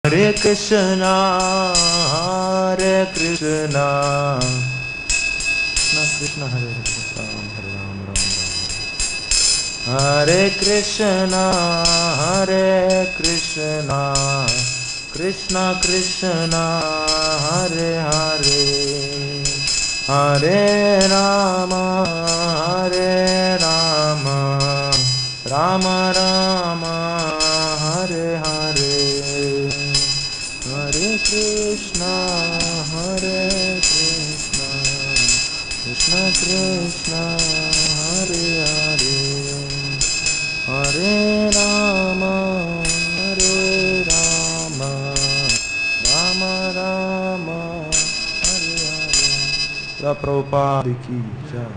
Hare Krishna, Hare Krishna, Krishna Krishna, Hare Krishna, Hare Ram, Ram Ram. Hare Krishna, Hare Krishna, Krishna Krishna, Hare Hare, Hare Rama, Hare Rama, Rama Rama, Hare Hare. Hare Krishna, Hare Krishna, Krishna Krishna, Hare Hare, Hare Rama, Hare Rama, Rama Rama, Hare Hare. Prabhupada ki jai.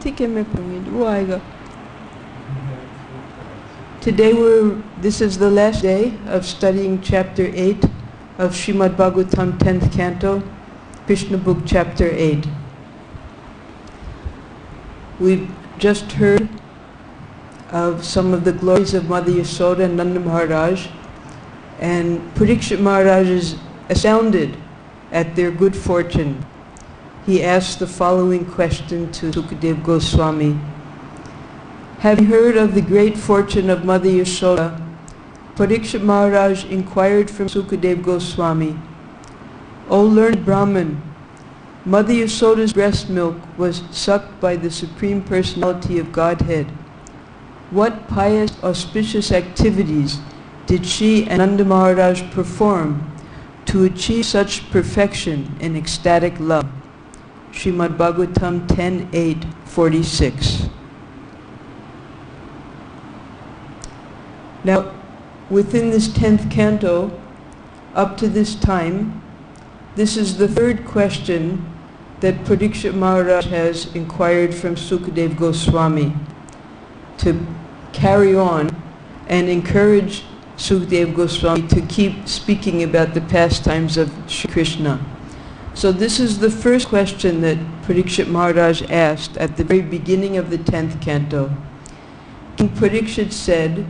ठीक है मैं पढ़ूंगी वो आएगा. Today this is the last day of studying chapter 8 of Srimad Bhagavatam 10th canto, Krishna book chapter 8. We've just heard of some of the glories of Mother Yasoda and Nanda Maharaj, and Parikshit Maharaj is astounded at their good fortune. He asked the following question to Sukadeva Goswami. Having heard of the great fortune of Mother Yasoda, Parikshit Maharaj inquired from Sukadeva Goswami, O learned Brahman, Mother Yasoda's breast milk was sucked by the Supreme Personality of Godhead. What pious, auspicious activities did she and Nanda Maharaj perform to achieve such perfection in ecstatic love? Srimad Bhagavatam 10:8-46. Now, within this 10th canto, up to this time, this is the third question that Parikshit Maharaj has inquired from Sukadeva Goswami to carry on and encourage Sukadeva Goswami to keep speaking about the pastimes of Shri Krishna. So this is the first question that Parikshit Maharaj asked at the very beginning of the 10th canto. King Parikshit said,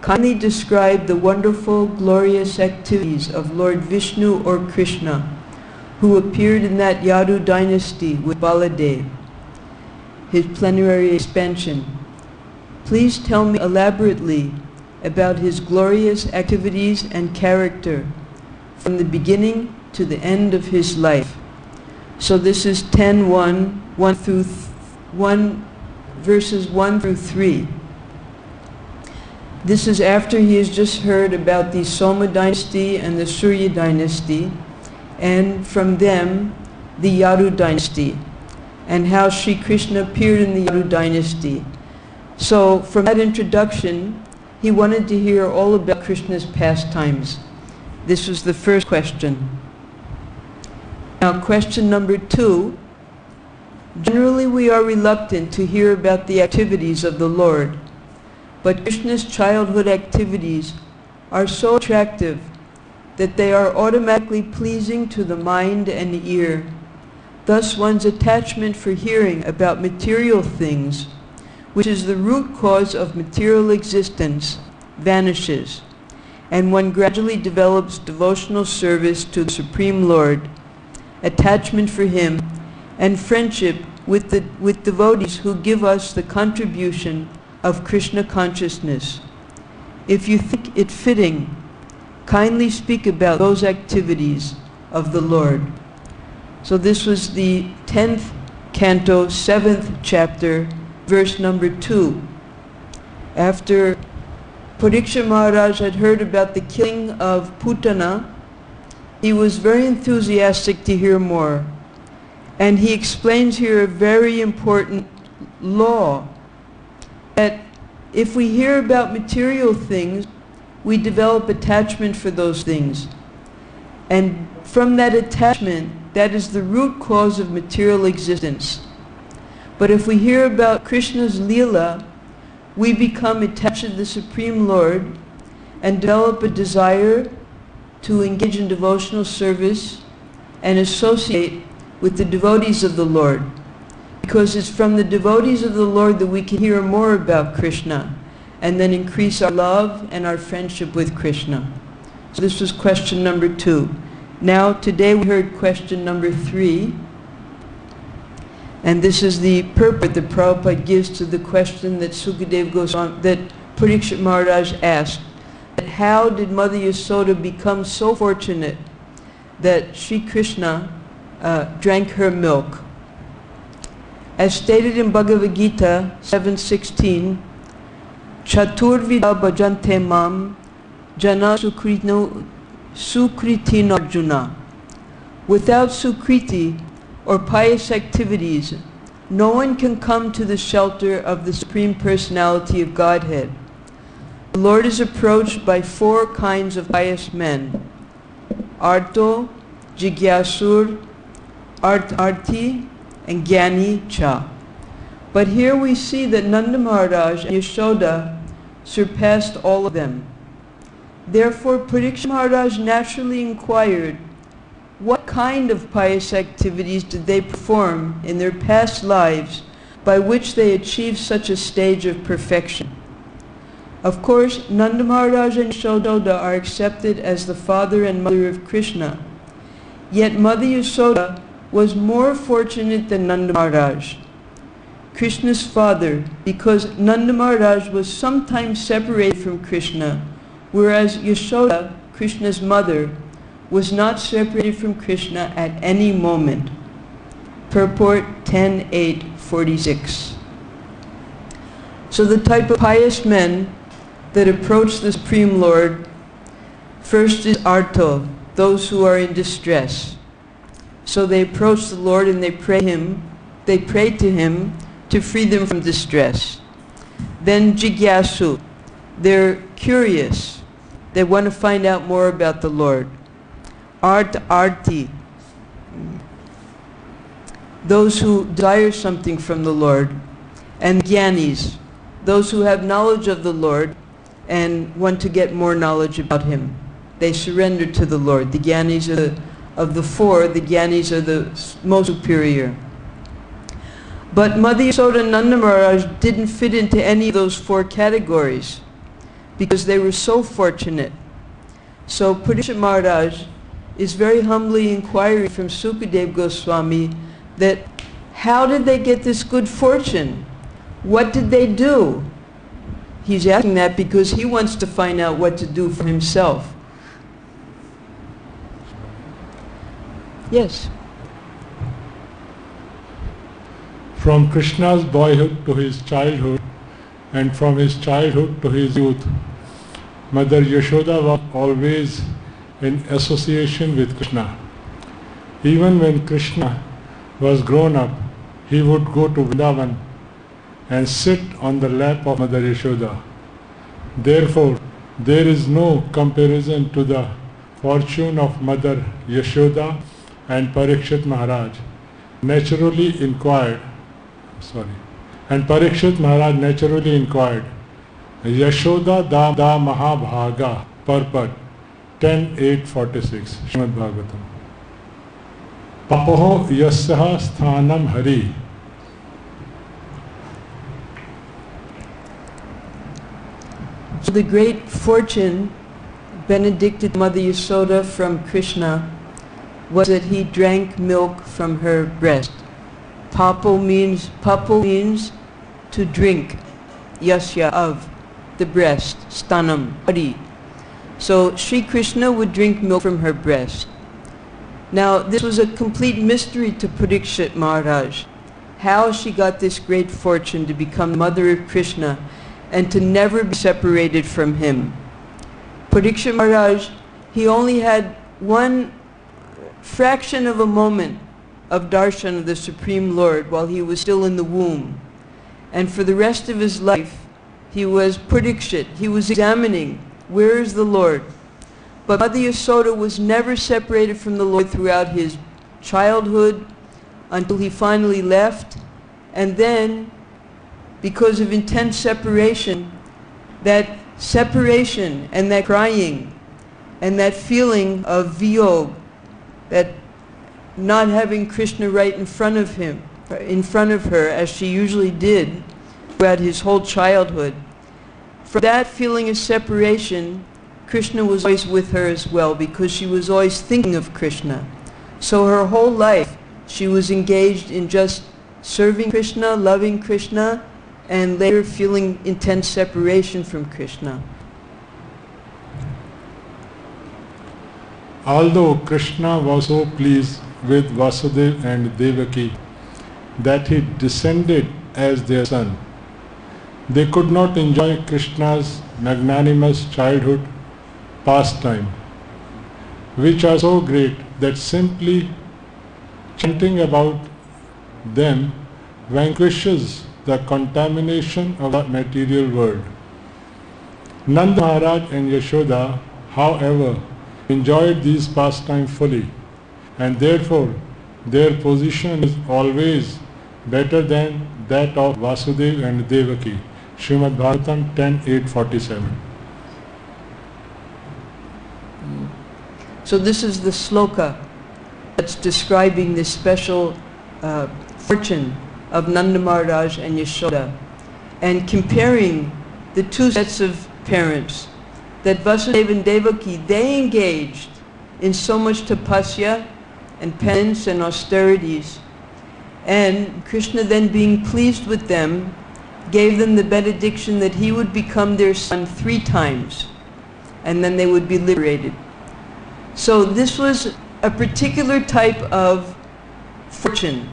kindly describe the wonderful, glorious activities of Lord Vishnu or Krishna, who appeared in that Yadu dynasty with Baladev, his plenary expansion. Please tell me elaborately about his glorious activities and character from the beginning to the end of his life. So this is 10:1, verses 1 through 3. This is after he has just heard about the Soma dynasty and the Surya dynasty, and from them the Yadu dynasty, and how Sri Krishna appeared in the Yadu dynasty. So from that introduction, he wanted to hear all about Krishna's pastimes. This was the first question. Now question number 2. Generally we are reluctant to hear about the activities of the Lord, but Krishna's childhood activities are so attractive that they are automatically pleasing to the mind and ear. Thus one's attachment for hearing about material things, which is the root cause of material existence, vanishes, and one gradually develops devotional service to the Supreme Lord, attachment for Him, and friendship with devotees who give us the contribution of Krishna consciousness. If you think it fitting, kindly speak about those activities of the Lord. So this was the 10th canto, 7th chapter, verse number 2. After Parikshit Maharaj had heard about the killing of Putana, he was very enthusiastic to hear more. And he explains here a very important law, that if we hear about material things, we develop attachment for those things. And from that attachment, that is the root cause of material existence. But if we hear about Krishna's Leela, we become attached to the Supreme Lord and develop a desire to engage in devotional service and associate with the devotees of the Lord. because it's from the devotees of the Lord that we can hear more about Krishna and then increase our love and our friendship with Krishna. So this was question number 2. Now today we heard question number 3, and this is the purport that Prabhupada gives to the question that Sukadeva Goswami, that Parikshit Maharaj asked. How did Mother Yasoda become so fortunate that Sri Krishna drank her milk? As stated in Bhagavad Gita 7:16, Chaturvida bhajante mam jana sukritin arjuna. Without sukriti or pious activities, no one can come to the shelter of the Supreme Personality of Godhead. The Lord is approached by 4 kinds of pious men: Arto, Jigyasur, Arti, and Gyani Cha. But here we see that Nanda Maharaj and Yashoda surpassed all of them. Therefore, Parikshit Maharaj naturally inquired, what kind of pious activities did they perform in their past lives by which they achieved such a stage of perfection? Of course, Nanda Maharaj and Yashoda are accepted as the father and mother of Krishna. Yet Mother Yasoda was more fortunate than Nanda Maharaj, Krishna's father, because Nanda Maharaj was sometimes separated from Krishna, whereas Yashoda, Krishna's mother, was not separated from Krishna at any moment. Purport 10.8.46. So the type of pious men that approach the Supreme Lord, first is Arto, those who are in distress. So they approach the Lord and they pray to Him to free them from distress. Then Jigyasu, they're curious. They want to find out more about the Lord. Arti, those who desire something from the Lord. And Gyanis, those who have knowledge of the Lord and want to get more knowledge about Him. They surrender to the Lord. The Gyanis are of the 4, the Gyanis are the most superior. But Mother Yasoda and Nanda Maharaj didn't fit into any of those 4 categories because they were so fortunate. So Parikshit Maharaj is very humbly inquiring from Sukadeva Goswami that how did they get this good fortune? What did they do? He's asking that because he wants to find out what to do for himself. Yes. From Krishna's boyhood to his childhood, and from his childhood to his youth, Mother Yashoda was always in association with Krishna. Even when Krishna was grown up, he would go to Vrindavan and sit on the lap of Mother Yashoda. Therefore, there is no comparison to the fortune of Mother Yashoda and Parikshit Maharaj. Parikshit Maharaj naturally inquired, Yashoda da Mahabhaga, purport 10.8.46, Srimad Bhagavatam. Papoho yasyaha sthanam hari. So the great fortune benedicted Mother Yasoda from Krishna was that he drank milk from her breast. Papo means to drink, yasya of, the breast, stanam, hari. So Sri Krishna would drink milk from her breast. Now this was a complete mystery to Parikshit Maharaj, how she got this great fortune to become mother of Krishna and to never be separated from him. Parikshit Maharaj, he only had one fraction of a moment of darshan of the Supreme Lord while he was still in the womb. And for the rest of his life, he was Parikshit. He was examining, where is the Lord? But Mother Yasoda was never separated from the Lord throughout his childhood until he finally left. And then, because of intense separation, that separation and that crying and that feeling of viyog, that not having Krishna right in front of him, in front of her, as she usually did throughout his whole childhood. From that feeling of separation, Krishna was always with her as well, because she was always thinking of Krishna. So her whole life she was engaged in just serving Krishna, loving Krishna, and later feeling intense separation from Krishna. Although Krishna was so pleased with Vasudeva and Devaki that he descended as their son, they could not enjoy Krishna's magnanimous childhood pastime, which are so great that simply chanting about them vanquishes the contamination of the material world. Nanda Maharaj and Yashoda, however, enjoyed these pastimes fully, and therefore their position is always better than that of Vasudeva and Devaki. Srimad Bhagavatam 10.8.47. So this is the sloka that's describing this special fortune of Nanda Maharaj and Yashoda, and comparing the two sets of parents, that Vasudeva and Devaki, they engaged in so much tapasya and penance and austerities, and Krishna, then being pleased with them, gave them the benediction that he would become their son 3 times, and then they would be liberated. So this was a particular type of fortune,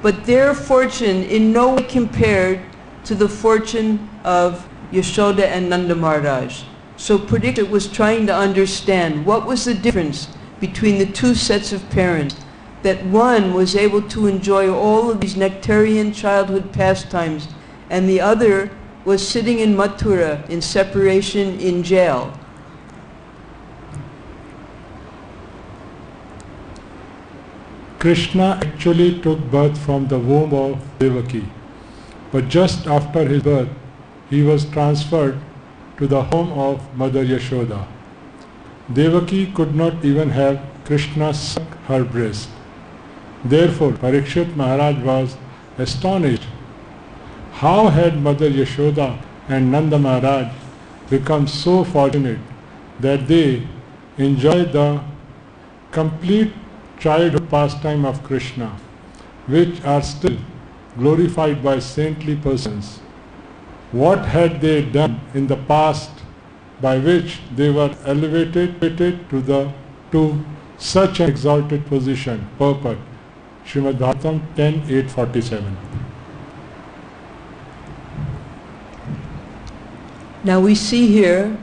but their fortune in no way compared to the fortune of Yashoda and Nanda Maharaj. So Parikshit was trying to understand what was the difference between the two sets of parents, that one was able to enjoy all of these nectarian childhood pastimes, and the other was sitting in Mathura in separation in jail. Krishna actually took birth from the womb of Devaki, but just after his birth, he was transferred to the home of Mother Yashoda. Devaki could not even have Krishna suck her breast. Therefore, Parikshit Maharaj was astonished. How had Mother Yashoda and Nanda Maharaj become so fortunate that they enjoyed the complete childhood pastime of Krishna, which are still glorified by saintly persons? What had they done in the past by which they were elevated to such an exalted position? Purport, Srimad Bhagavatam 10.8.47. Now we see here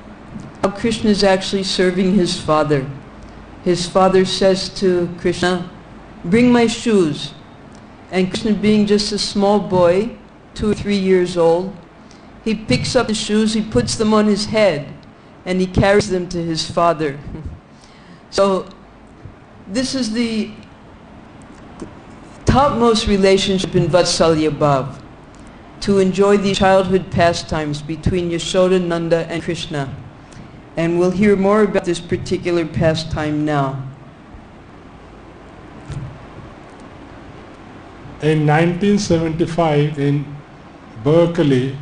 how Krishna is actually serving his father. His father says to Krishna, "Bring my shoes." And Krishna, being just a small boy, 2 or 3 years old, he picks up the shoes, he puts them on his head, and he carries them to his father. So this is the topmost relationship in Vatsalya Bhav, to enjoy these childhood pastimes between Yashoda, Nanda, and Krishna. And we'll hear more about this particular pastime now. In 1975 in Berkeley,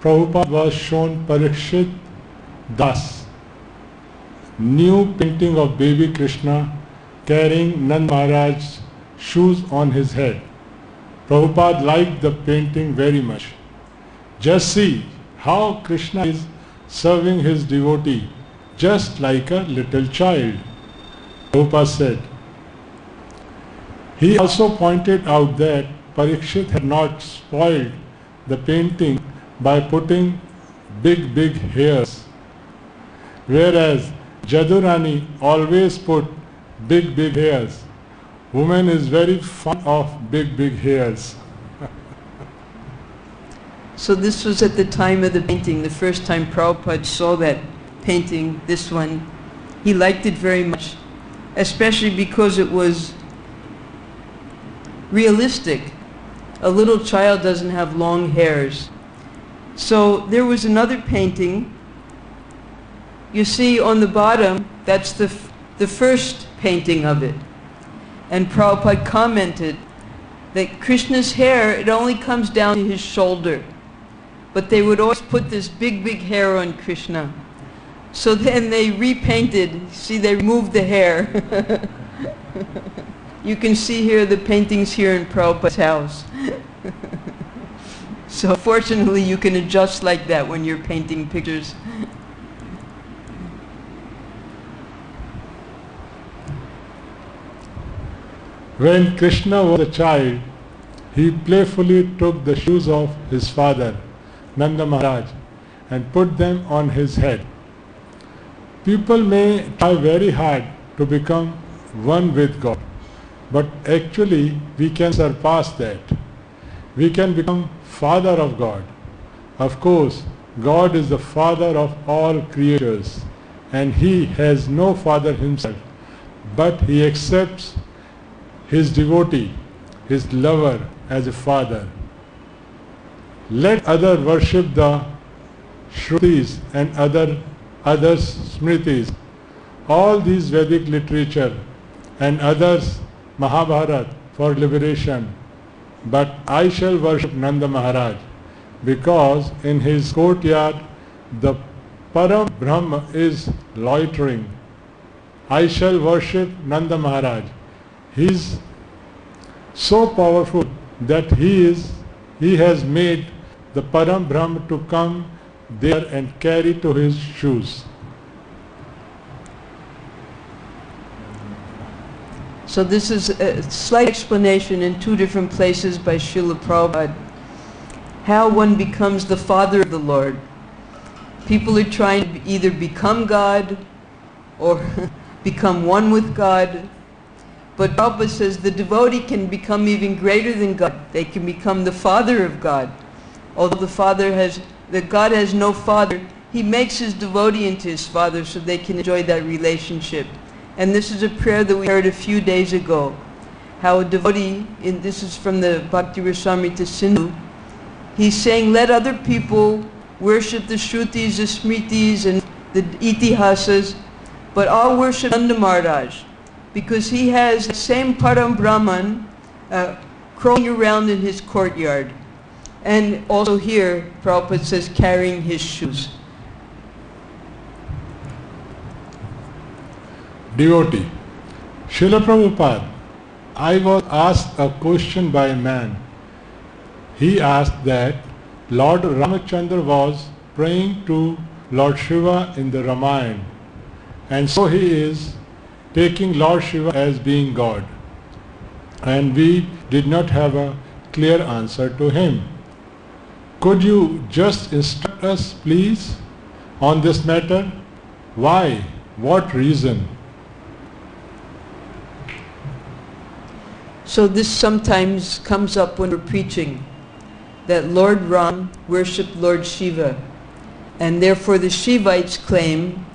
Prabhupada was shown Parikshit Das, new painting of baby Krishna carrying Nanda Maharaj's shoes on his head. Prabhupada liked the painting very much. Just see how Krishna is serving his devotee just like a little child, Prabhupada said. He also pointed out that Parikshit had not spoiled the painting by putting big hairs, whereas Jadurani always put big hairs. Woman is very fond of big hairs. So this was at the time of the painting, the first time Prabhupada saw that painting, this one. He liked it very much, especially because it was realistic. A little child doesn't have long hairs. So there was another painting. You see on the bottom, that's the first painting of it. And Prabhupada commented that Krishna's hair, it only comes down to his shoulder. But they would always put this big, big hair on Krishna. So then they repainted, see, they removed the hair. You can see here the paintings here in Prabhupada's house. So fortunately you can adjust like that when you're painting pictures. When Krishna was a child, he playfully took the shoes of his father, Nanda Maharaj, and put them on his head. People may try very hard to become one with God, but actually we can surpass that. We can become Father of God. Of course, God is the Father of all creatures, and He has no father Himself, but He accepts His devotee, His lover as a father. Let others worship the Shrutis and others Smritis, all these Vedic literature and others Mahabharata for liberation, but I shall worship Nanda Maharaj, because in his courtyard the Param Brahma is loitering. I shall worship Nanda Maharaj. He is so powerful that he has made the Param Brahma to come there and carry to his shoes. So this is a slight explanation in two different places by Srila Prabhupada, how one becomes the father of the Lord. People are trying to either become God or become one with God. But Prabhupada says the devotee can become even greater than God. They can become the father of God. Although God has no father, He makes His devotee into His father so they can enjoy that relationship. And this is a prayer that we heard a few days ago. How a devotee, this is from the Bhakti Rasamrita Sindhu, he's saying, let other people worship the Shrutis, the Smritis, and the Itihasas, but I'll worship Nanda Maharaj, because he has the same Param Brahman crawling around in his courtyard. And also here, Prabhupada says, carrying his shoes. Devotee. Srila Prabhupada, I was asked a question by a man. He asked that Lord Ramachandra was praying to Lord Shiva in the Ramayana, and so he is taking Lord Shiva as being God. And we did not have a clear answer to him. Could you just instruct us, please, on this matter? Why? What reason? So this sometimes comes up when we're preaching, that Lord Ram worshipped Lord Shiva, and therefore the Shivites claim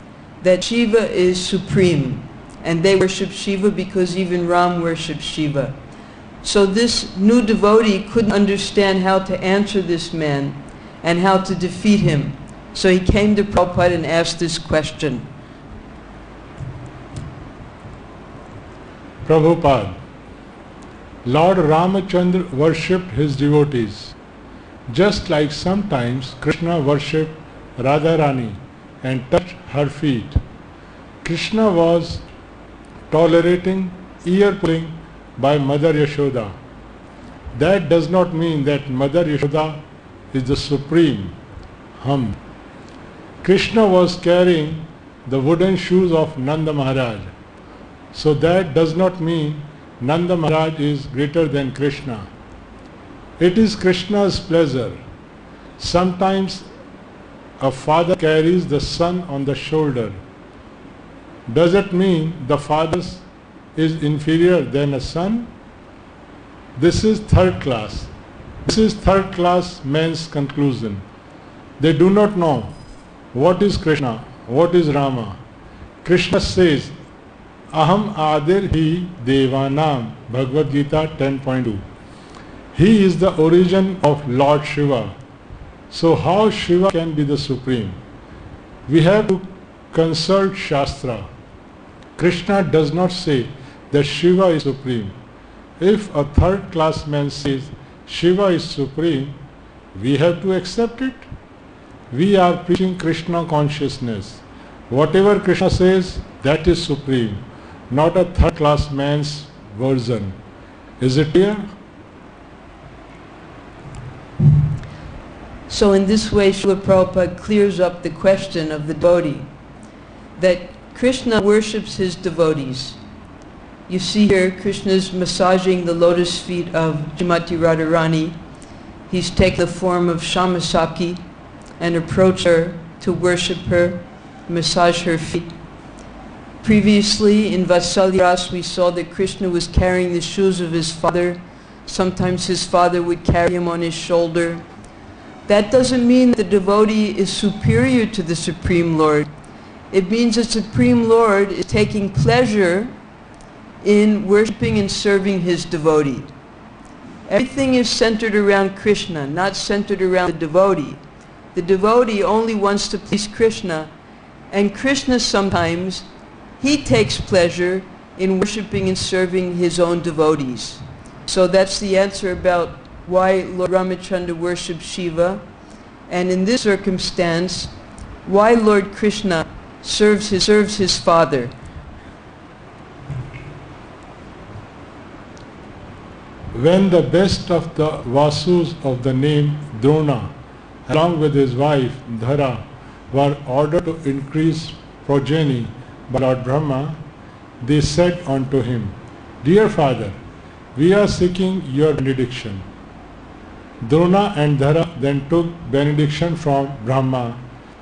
that Shiva is supreme, and they worship Shiva because even Ram worships Shiva. So this new devotee couldn't understand how to answer this man and how to defeat him. So he came to Prabhupada and asked this question. Prabhupada, Lord Ramachandra worshipped his devotees, just like sometimes Krishna worshipped Radharani and touched her feet. Krishna was tolerating ear pulling by Mother Yashoda. That does not mean that Mother Yashoda is the supreme. Krishna was carrying the wooden shoes of Nanda Maharaj. So that does not mean Nanda Maharaj is greater than Krishna. It is Krishna's pleasure. Sometimes a father carries the son on the shoulder. Does it mean the father is inferior than a son? This is third class. This is third class men's conclusion. They do not know what is Krishna, what is Rama. Krishna says, Aham Adir Hi Devanam, Bhagavad Gita 10.2. He is the origin of Lord Shiva. So how Shiva can be the supreme? We have to consult Shastra. Krishna does not say that Shiva is supreme. if a third class man says Shiva is supreme, we have to accept it. We are preaching Krishna consciousness. Whatever Krishna says, that is supreme, not a third class man's version. Is it clear? So in this way, Srila Prabhupada clears up the question of the devotee, that Krishna worships his devotees. You see here, Krishna is massaging the lotus feet of Srimati Radharani. He's taken the form of Shamasaki and approached her to worship her, massage her feet. Previously in Vatsalya Ras, we saw that Krishna was carrying the shoes of his father. Sometimes his father would carry him on his shoulder. That doesn't mean that the devotee is superior to the Supreme Lord. It means the Supreme Lord is taking pleasure in worshipping and serving his devotee. Everything is centered around Krishna, not centered around the devotee. The devotee only wants to please Krishna, and Krishna sometimes, he takes pleasure in worshipping and serving his own devotees. So that's the answer about why Lord Ramachandra worships Shiva, and in this circumstance, why Lord Krishna serves his father. When the best of the Vasus of the name Drona, along with his wife Dhara, were ordered to increase progeny by Lord Brahma, they said unto him, Dear father, we are seeking your benediction. Drona and Dhara then took benediction from Brahma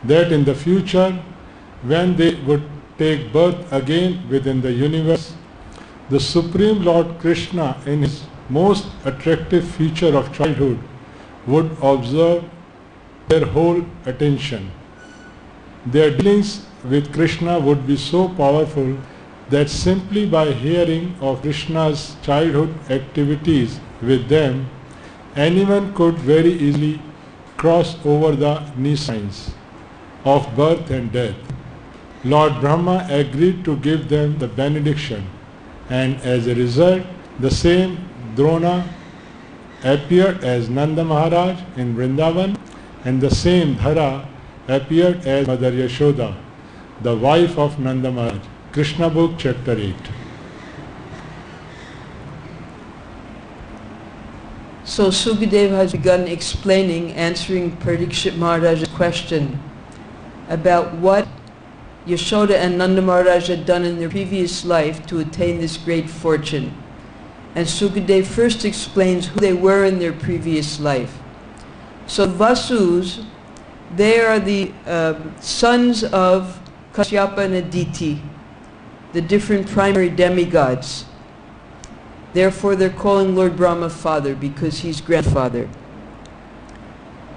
that in the future, when they would take birth again within the universe, the Supreme Lord Krishna in his most attractive feature of childhood would observe their whole attention. Their dealings with Krishna would be so powerful that simply by hearing of Krishna's childhood activities with them, anyone could very easily cross over the Nisans of birth and death. Lord Brahma agreed to give them the benediction, and as a result, the same Drona appeared as Nanda Maharaj in Vrindavan, and the same Dhara appeared as Mother Yashoda, the wife of Nanda Maharaj. Krishna Book, Chapter 8. So Sukadeva has begun explaining, answering Parikshit Maharaj's question about what Yashoda and Nanda Maharaj had done in their previous life to attain this great fortune. And Sukadeva first explains who they were in their previous life. So Vasus, they are the sons of Kashyapa and Aditi, the different primary demigods. Therefore they're calling Lord Brahma father because he's grandfather.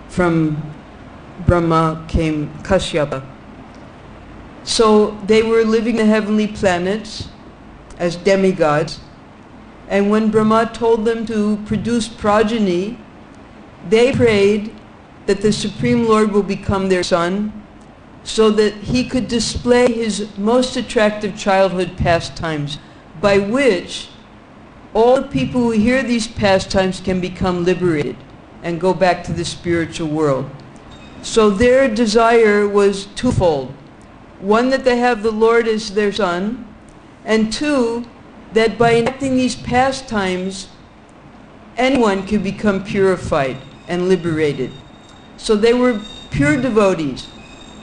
From Brahma came Kashyapa. So they were living the heavenly planets as demigods, and when Brahma told them to produce progeny, they prayed that the Supreme Lord will become their son so that he could display his most attractive childhood pastimes, by which all the people who hear these pastimes can become liberated and go back to the spiritual world. So their desire was twofold. One, that they have the Lord as their son, and two, that by enacting these pastimes, anyone could become purified and liberated. So they were pure devotees.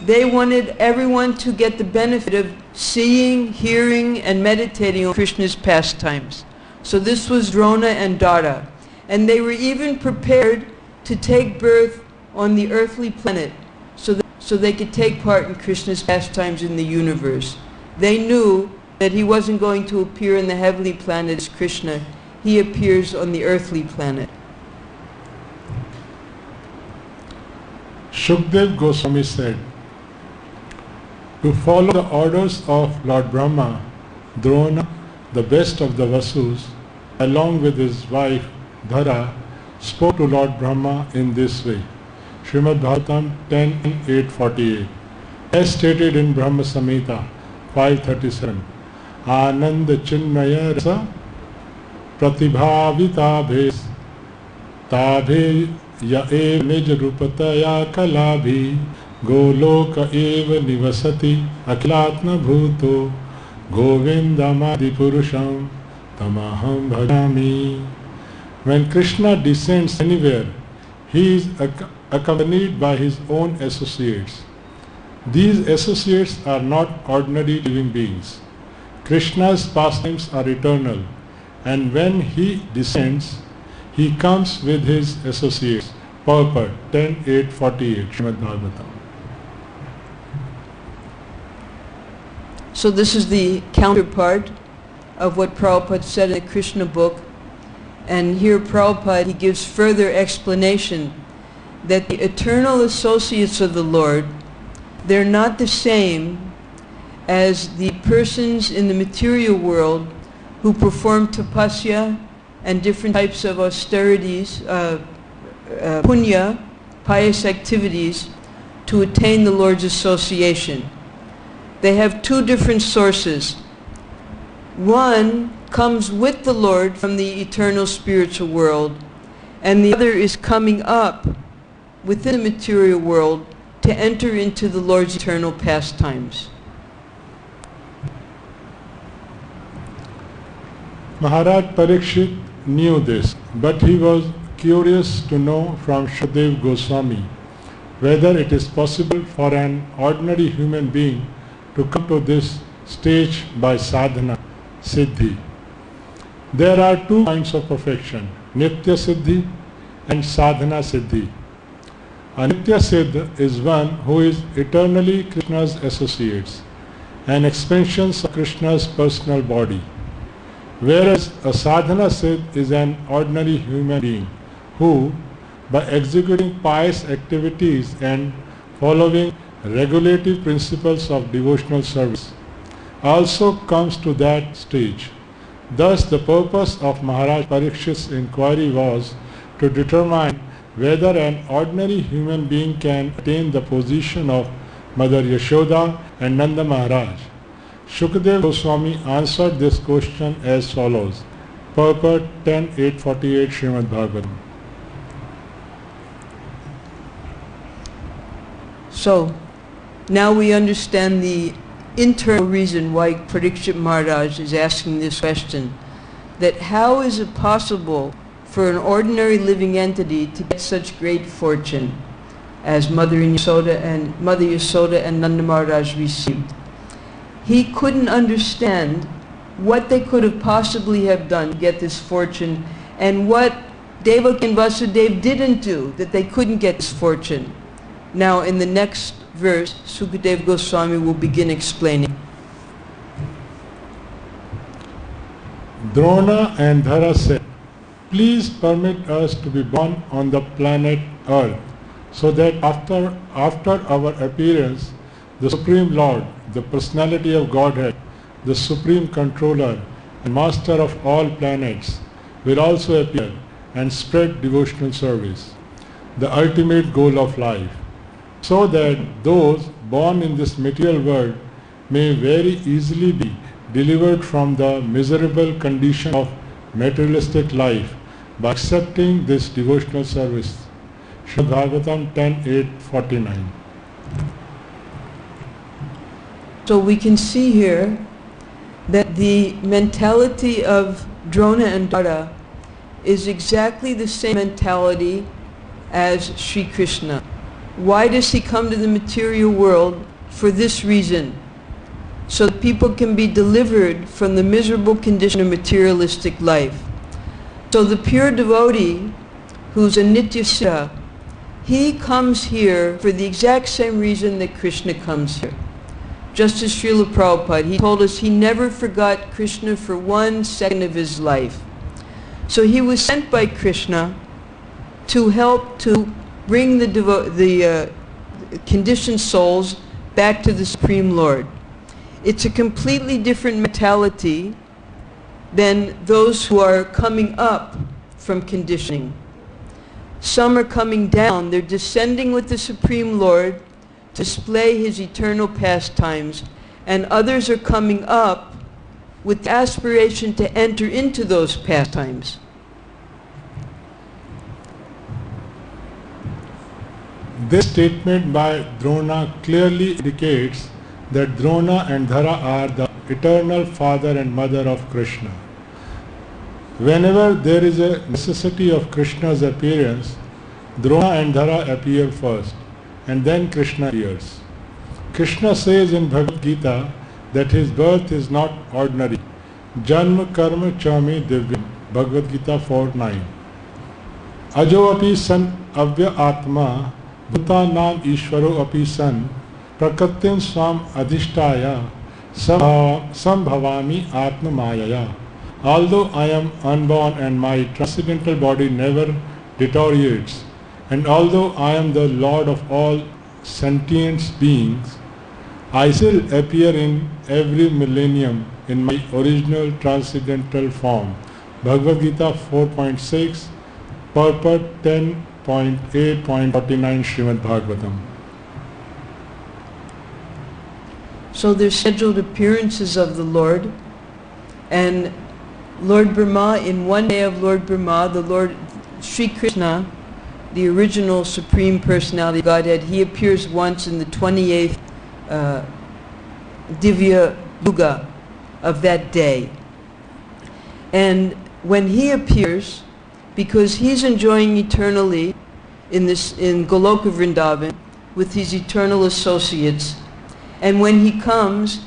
They wanted everyone to get the benefit of seeing, hearing, and meditating on Krishna's pastimes. So this was Drona and Dhara. And they were even prepared to take birth on the earthly planet so they could take part in Krishna's pastimes in the universe. They knew that he wasn't going to appear in the heavenly planet as Krishna. He appears on the earthly planet. Shukdev Goswami said, to follow the orders of Lord Brahma, Drona, the best of the Vasus, along with his wife Dhara, spoke to Lord Brahma in this way. Srimad Bhagavatam 10:848. As stated in Brahma Samhita 537, Ananda Chinmaya Rasa प्रतिभाविताभे ताभे य एव निज रूपतया कलाभि गोलोक एव निवसति अखिलात्म भूतो गोविंदमादिपुरुषं तमहं भजामि. When Krishna descends anywhere, he is accompanied by his own associates. These associates are not ordinary living beings. Krishna's pastimes are eternal, and when he descends, he comes with his associates. Purport 10.8.48 Srimad Bhagavatam. So this is the counterpart of what Prabhupada said in the Krishna book. And here Prabhupada, he gives further explanation that the eternal associates of the Lord, they're not the same as the persons in the material world who perform tapasya and different types of austerities, punya, pious activities, to attain the Lord's association. They have two different sources. One comes with the Lord from the eternal spiritual world, and the other is coming up within the material world to enter into the Lord's eternal pastimes. Maharaj Parikshit knew this, but he was curious to know from Shukadeva Goswami whether it is possible for an ordinary human being to come to this stage by sadhana, siddhi. There are two kinds of perfection, nitya siddhi and sadhana siddhi. A nitya siddha is one who is eternally Krishna's associates and expansions of Krishna's personal body, whereas a sadhana siddha is an ordinary human being who, by executing pious activities and following regulative principles of devotional service, also comes to that stage. Thus, the purpose of Maharaj Parikshit's inquiry was to determine whether an ordinary human being can attain the position of Mother Yashoda and Nanda Maharaj. Shukadeva Goswami answered this question as follows. Purport 10.8.48 Srimad Bhagavatam. So, now we understand the internal reason why Parikshit Maharaj is asking this question, that how is it possible for an ordinary living entity to get such great fortune as Mother Yashoda and Nanda Maharaj received? He couldn't understand what they could have possibly have done to get this fortune, and what Devaki and Vasudeva didn't do that they couldn't get this fortune. Now in the next verse, Sukadeva Goswami will begin explaining. Drona and Dhara said, "Please permit us to be born on the planet Earth, so that after our appearance, the Supreme Lord, the personality of Godhead, the Supreme Controller and Master of all planets, will also appear and spread devotional service, the ultimate goal of life, so that those born in this material world may very easily be delivered from the miserable condition of materialistic life by accepting this devotional service." Srimad Bhagavatam 10.8.49. So we can see here that the mentality of Drona and Dhara is exactly the same mentality as Sri Krishna. Why does he come to the material world? For this reason, so that people can be delivered from the miserable condition of materialistic life. So the pure devotee, who's a Nitya Siddha, he comes here for the exact same reason that Krishna comes here. Just as Srila Prabhupada, he told us he never forgot Krishna for 1 second of his life. So he was sent by Krishna to help to bring the conditioned souls back to the Supreme Lord. It's a completely different mentality than those who are coming up from conditioning. Some are coming down, they're descending with the Supreme Lord to display his eternal pastimes, and others are coming up with the aspiration to enter into those pastimes. This statement by Drona clearly indicates that Drona and Dhara are the eternal father and mother of Krishna. Whenever there is a necessity of Krishna's appearance, Drona and Dhara appear first, and then Krishna appears. Krishna says in Bhagavad Gita that his birth is not ordinary. Janma karma chami divyam. Bhagavad Gita 4:9. Ajo api san avya atma bhutanam ishvaro api san prakritin swam adhishtaya sambhavami atma mayaya. Although I am unborn and my transcendental body never deteriorates, and although I am the Lord of all sentient beings, I still appear in every millennium in my original transcendental form. Bhagavad Gita 4.6, purport 10.8.49 Srimad Bhagavatam. So there's scheduled appearances of the Lord, and Lord Brahma, in one day of Lord Brahma, the Lord Sri Krishna, the original Supreme Personality of Godhead, he appears once in the 28th Divya Yuga of that day. And when he appears, because he's enjoying eternally in Goloka Vrindavan with his eternal associates, and when he comes,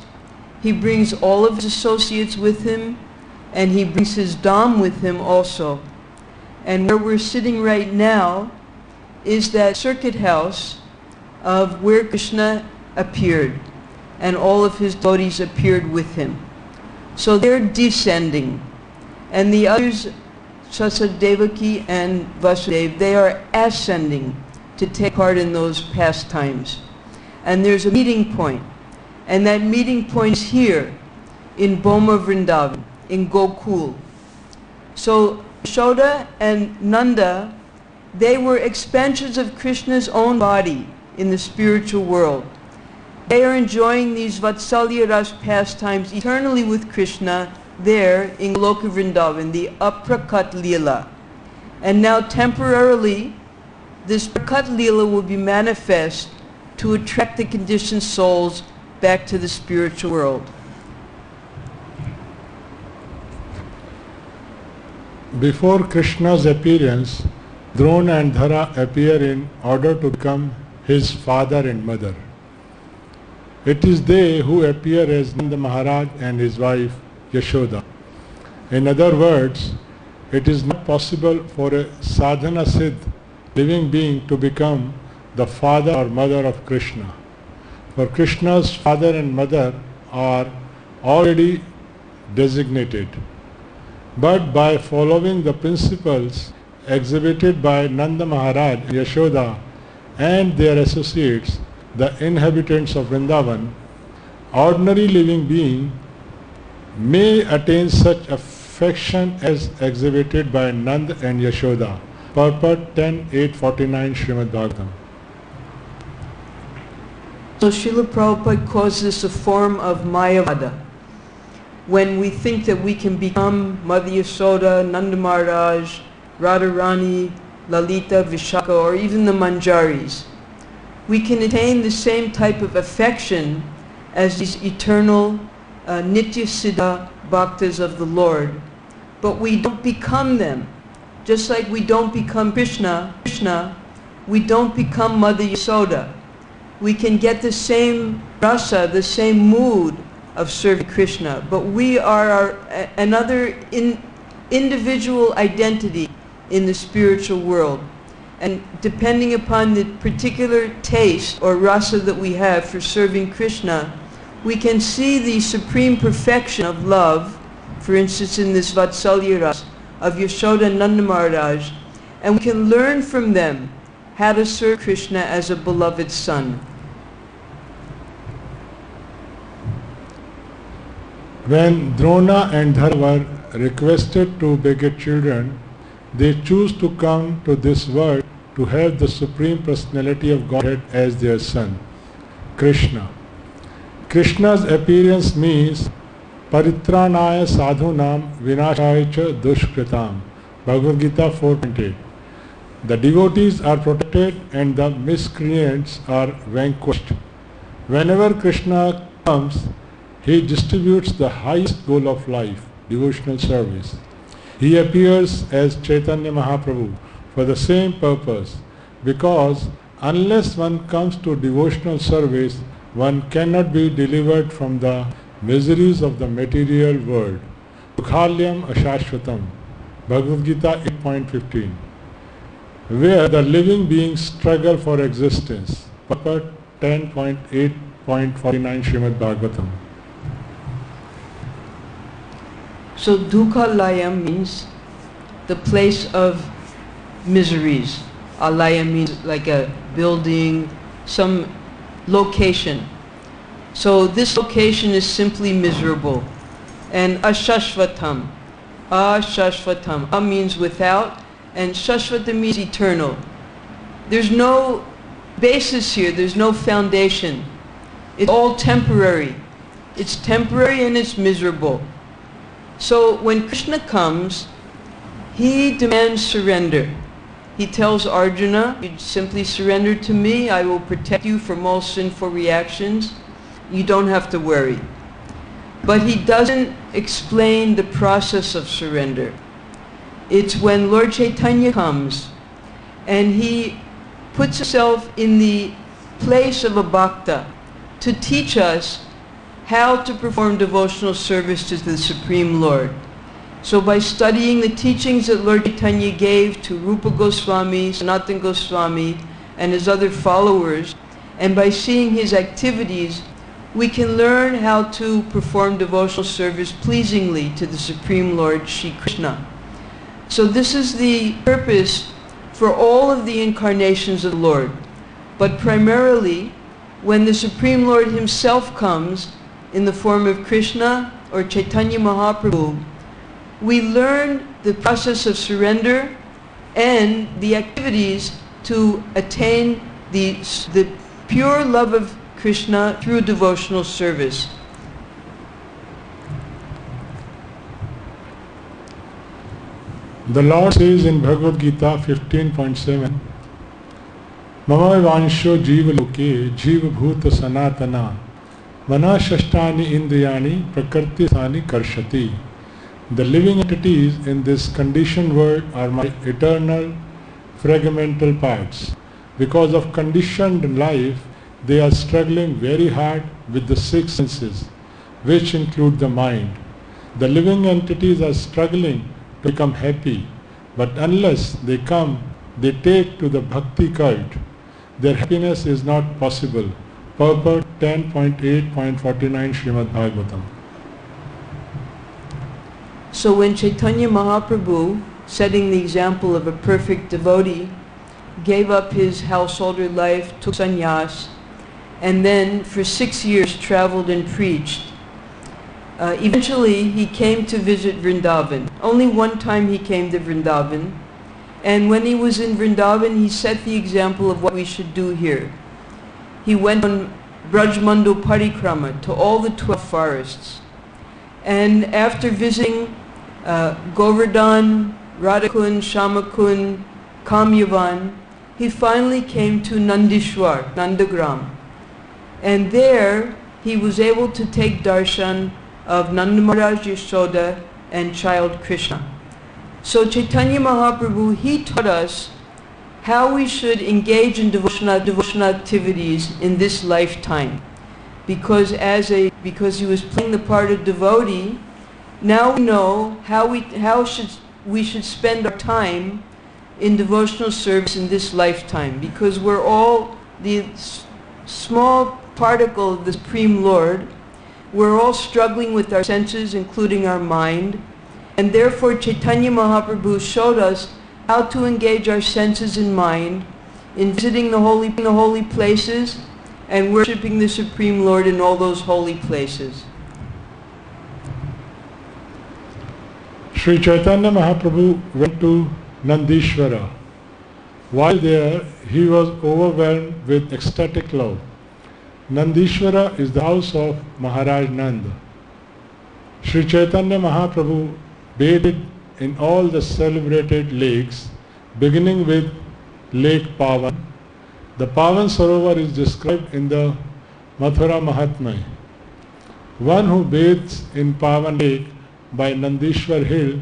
he brings all of his associates with him, and he brings his Dham with him also. And where we're sitting right now is that circuit house of where Krishna appeared, and all of his devotees appeared with him. So they're descending, and the others, Sasa Devaki and Vasudeva, they are ascending to take part in those pastimes. And there's a meeting point, and that meeting point is here in Boma Vrindavan, in Gokul. So Yashoda and Nanda, they were expansions of Krishna's own body in the spiritual world. They are enjoying these Vatsalya Ras pastimes eternally with Krishna there in Goloka Vrindavan, the Aprakat Leela. And now temporarily, this Prakat Leela will be manifest to attract the conditioned souls back to the spiritual world. Before Krishna's appearance, Drona and Dhara appear in order to become his father and mother. It is they who appear as Nanda Maharaj and his wife Yashoda. In other words, it is not possible for a sadhana siddh living being to become the father or mother of Krishna. For Krishna's father and mother are already designated. But by following the principles exhibited by Nanda Maharaj, Yashoda and their associates, the inhabitants of Vrindavan, ordinary living being may attain such affection as exhibited by Nanda and Yashoda. Purport 10.8.49 Srimad Bhagavatam. So Srila Prabhupada calls this a form of Mayavada. When we think that we can become Mother Yashoda, Nanda Maharaj, Radharani, Lalita, Vishaka, or even the Manjaris, we can attain the same type of affection as these eternal Nitya Siddha Bhaktas of the Lord. But we don't become them. Just like we don't become Krishna, we don't become Mother Yashoda. We can get the same rasa, the same mood of serving Krishna, but we are another individual identity in the spiritual world. And depending upon the particular taste or rasa that we have for serving Krishna, we can see the supreme perfection of love, for instance in this Vatsalya Rasa of Yashoda and Nanda Maharaj, and we can learn from them how to serve Krishna as a beloved son. When Drona and Dhara were requested to beget children, they choose to come to this world to have the Supreme Personality of Godhead as their son, Krishna. Krishna's appearance means Paritranaya sadhunam vinashaya cha dushkritam. Bhagavad Gita 4.8. The devotees are protected and the miscreants are vanquished. Whenever Krishna comes, he distributes the highest goal of life, devotional service. He appears as Chaitanya Mahaprabhu for the same purpose, because unless one comes to devotional service, one cannot be delivered from the miseries of the material world. Dukhalyam ashashvatam. Bhagavad Gita 8.15. Where the living beings struggle for existence. Purport 10.8.49 Srimad Bhagavatam. So Dukhalayam means the place of miseries. Alaya means like a building, some location. So this location is simply miserable. And ashashvatam. Ashashvatam. A means without, and shashvata means eternal. There's no basis here, there's no foundation. It's all temporary. It's temporary and it's miserable. So when Krishna comes, he demands surrender. He tells Arjuna, you simply surrender to me, I will protect you from all sinful reactions. You don't have to worry. But he doesn't explain the process of surrender. It's when Lord Chaitanya comes and he puts himself in the place of a bhakta to teach us how to perform devotional service to the Supreme Lord. So by studying the teachings that Lord Chaitanya gave to Rupa Goswami, Sanatana Goswami, and his other followers, and by seeing his activities, we can learn how to perform devotional service pleasingly to the Supreme Lord Shri Krishna. So this is the purpose for all of the incarnations of the Lord. But primarily, when the Supreme Lord himself comes in the form of Krishna or Chaitanya Mahaprabhu, we learn the process of surrender and the activities to attain the pure love of Krishna through devotional service. The Lord says in Bhagavad Gita 15.7, Mama vansho jiva loke jiva bhuta sanatana mana shashtani indriyani prakriti sani karshati. The living entities in this conditioned world are my eternal fragmental parts. Because of conditioned life, they are struggling very hard with the six senses, which include the mind. The living entities are struggling to become happy, but unless they take to the bhakti cult, their happiness is not possible. Purport 10.8.49 Srimad Bhagavatam. So when Chaitanya Mahaprabhu, setting the example of a perfect devotee, gave up his householder life, took sannyas, and then for 6 years traveled and preached, eventually he came to visit Vrindavan. Only one time he came to Vrindavan, and when he was in Vrindavan he set the example of what we should do here. He went on Brajmandal Parikrama to all the 12 forests, and after visiting Govardhan, Radhakund, Shamakund, Kamyavan, he finally came to Nandishwar, Nandagram. And there he was able to take darshan of Nanda Maharaj, Yashoda, and child Krishna. So Chaitanya Mahaprabhu, he taught us how we should engage in devotional activities in this lifetime. Because he was playing the part of devotee, now we know how we should spend our time in devotional service in this lifetime. Because we're all the small particle of the Supreme Lord. We're all struggling with our senses, including our mind. And therefore Chaitanya Mahaprabhu showed us how to engage our senses and mind in visiting the holy places and worshipping the Supreme Lord in all those holy places. Sri Chaitanya Mahaprabhu went to Nandishvara. While there, he was overwhelmed with ecstatic love. Nandishvara is the house of Maharaj Nanda. Sri Chaitanya Mahaprabhu bathed in all the celebrated lakes, beginning with Lake Pavan. The Pavan Sarovar is described in the Mathura Mahatmya. One who bathes in Pavan Lake by Nandishwar Hill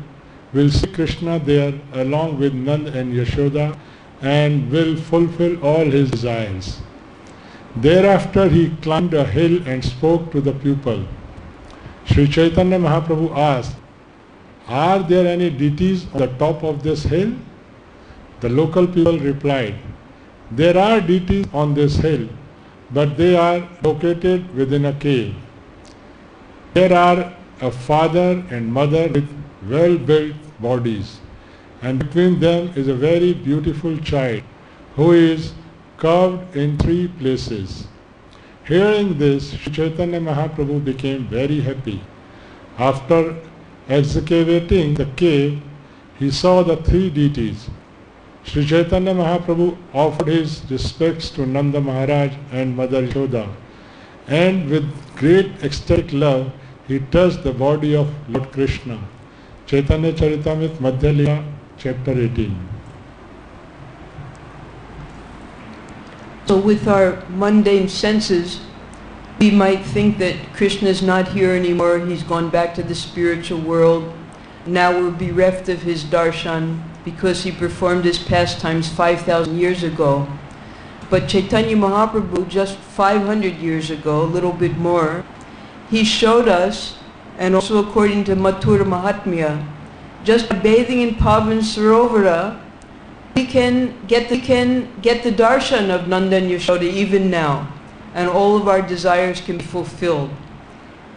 will see Krishna there along with Nand and Yashoda and will fulfill all his desires. Thereafter he climbed a hill and spoke to the people. Sri Chaitanya Mahaprabhu asked, "Are there any deities on the top of this hill?" The local people replied, "There are deities on this hill, but they are located within a cave. There are a father and mother with well-built bodies, and between them is a very beautiful child who is carved in 3 places." Hearing this, Sri Chaitanya Mahaprabhu became very happy. After excavating the cave, he saw the 3 deities. Sri Chaitanya Mahaprabhu offered his respects to Nanda Maharaj and Mother Yashoda, and with great ecstatic love, he touched the body of Lord Krishna. Chaitanya Charitamrita Madhya Lila, chapter 18. So with our mundane senses, we might think that Krishna is not here anymore, he's gone back to the spiritual world. Now we're bereft of his darshan because he performed his pastimes 5,000 years ago. But Chaitanya Mahaprabhu, just 500 years ago, a little bit more, he showed us, and also according to Mathura Mahatmya, just by bathing in Pavan Sarovara, we can get the darshan of Nanda and Yashoda even now, and all of our desires can be fulfilled.